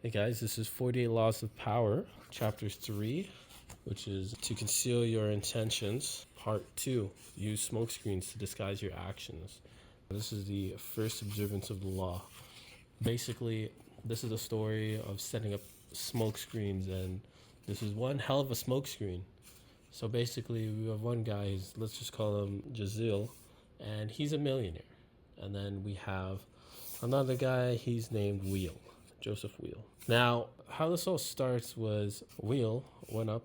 Hey guys, this is 48 Laws of Power, Chapter 3, which is to conceal your intentions. Part 2, use smokescreens to disguise your actions. This is the first observance of the law. Basically, this is a story of setting up smokescreens, and this is one hell of a smokescreen. So basically, we have one guy, let's just call him Jazil, and he's a millionaire. And then we have another guy, he's named Wheel. Joseph Wheel. Now, how this all starts was Wheel went up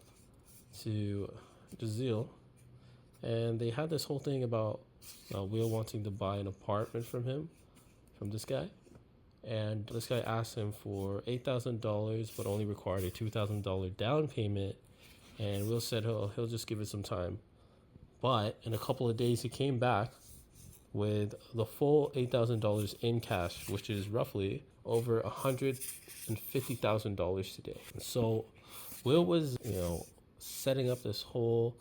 to Jazil, and they had this whole thing about Wheel wanting to buy an apartment from this guy. And this guy asked him for $8,000, but only required a $2,000 down payment. And Will said he'll just give it some time. But in a couple of days, he came back with the full $8,000 in cash, which is roughly over $150,000 today. So Will was, setting up this whole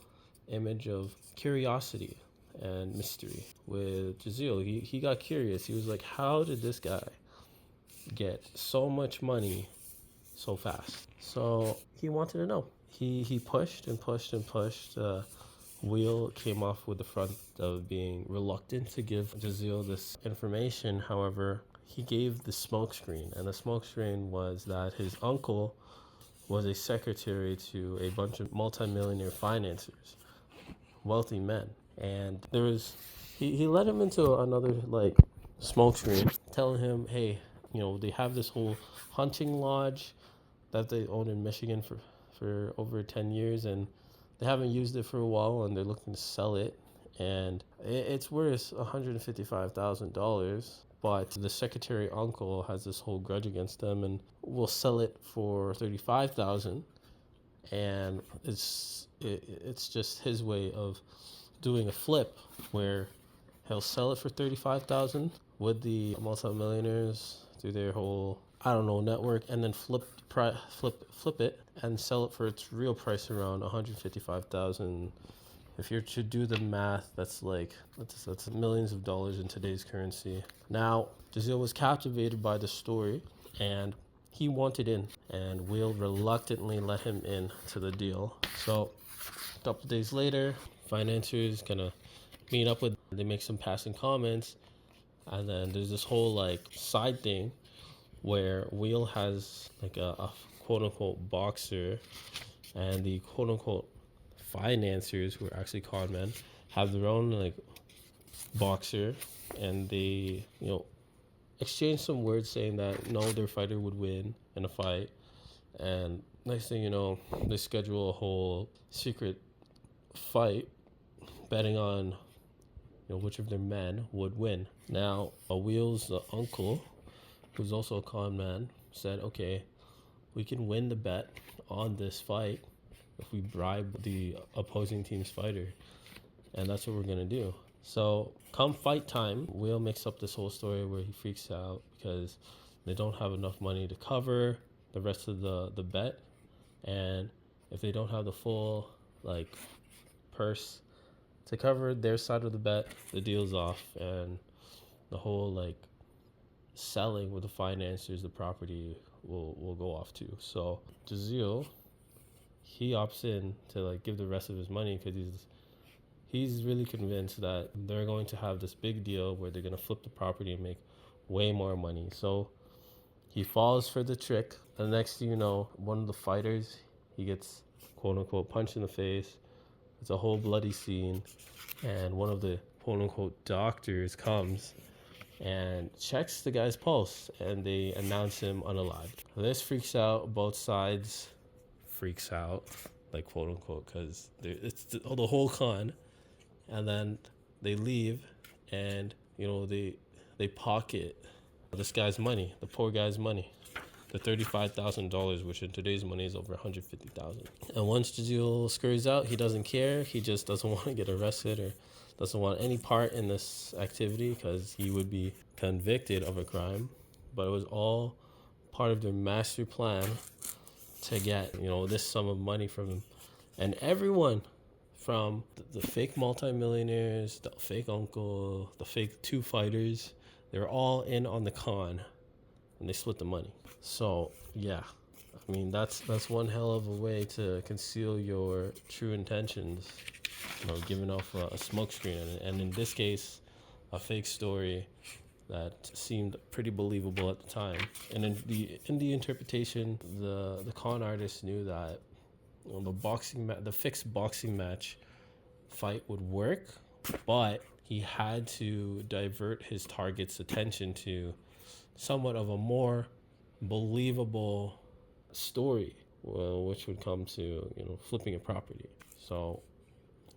image of curiosity and mystery with Jazil. He got curious. He was like, how did this guy get so much money so fast? So he wanted to know. He pushed and pushed and pushed. Wheel came off with the front of being reluctant to give Jazil this information. However, he gave the smokescreen, and the smokescreen was that his uncle was a secretary to a bunch of multimillionaire financiers, wealthy men. And he led him into another smokescreen, telling him, hey, they have this whole hunting lodge that they own in Michigan for over 10 years, and they haven't used it for a while, and they're looking to sell it. And it's worth $155,000, but the secretary uncle has this whole grudge against them and will sell it for $35,000. And it's just his way of doing a flip where he'll sell it for $35,000 with the multimillionaires through their whole network, and then flip it and sell it for its real price around $155,000. If you're to do the math, that's millions of dollars in today's currency. Now, Jazil was captivated by the story, and he wanted in, and Will reluctantly let him in to the deal. So, a couple days later, financiers gonna meet up with. They make some passing comments, and then there's this whole side thing where Wheel has a quote-unquote boxer, and the quote-unquote financiers, who are actually con men, have their own boxer, and they exchange some words saying that no, their fighter would win in a fight. And next thing you know, they schedule a whole secret fight, betting on which of their men would win. Now, Wheel's uncle, who's also a con man, said, okay, we can win the bet on this fight if we bribe the opposing team's fighter. And that's what we're going to do. So come fight time, Will makes up this whole story where he freaks out because they don't have enough money to cover the rest of the bet. And if they don't have the full purse to cover their side of the bet, the deal's off, and the whole selling with the financiers, the property will go off too. So Jazil, he opts in to give the rest of his money because he's really convinced that they're going to have this big deal where they're going to flip the property and make way more money. So he falls for the trick. The next thing you know, one of the fighters, he gets quote unquote punched in the face. It's a whole bloody scene, and one of the quote unquote doctors comes and checks the guy's pulse, and they announce him unalived. This freaks out both sides. Freaks out, quote unquote, because it's the whole con. And then they leave, and they pocket this guy's money, the poor guy's money, the $35,000, which in today's money is over $150,000. And once Jazil scurries out, he doesn't care. He just doesn't want to get arrested or doesn't want any part in this activity because he would be convicted of a crime. But it was all part of their master plan to get this sum of money from him. And everyone from the fake multimillionaires, the fake uncle, the fake two fighters, they're all in on the con and they split the money. So yeah, I mean that's one hell of a way to conceal your true intentions. Giving off a smoke screen, and in this case, a fake story that seemed pretty believable at the time. And in the interpretation, the con artist knew that the fixed boxing match fight would work, but he had to divert his target's attention to somewhat of a more believable story, which would come to flipping a property. So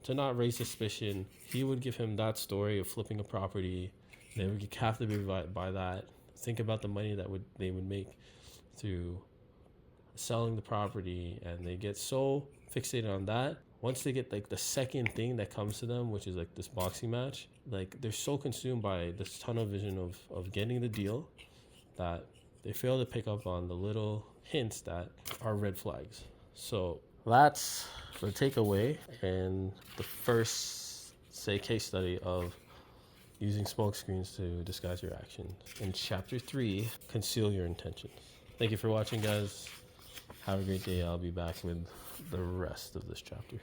to not raise suspicion, he would give him that story of flipping a property. They would get captivated by that. Think about the money that they would make through selling the property, and they get so fixated on that. Once they get like the second thing that comes to them, which is like this boxing match, like they're so consumed by this tunnel vision of getting the deal that they fail to pick up on the little hints that are red flags. So that's the takeaway and the first, say, case study of using smoke screens to disguise your actions. In chapter 3, conceal your intentions. Thank you for watching, guys. Have a great day. I'll be back with the rest of this chapter.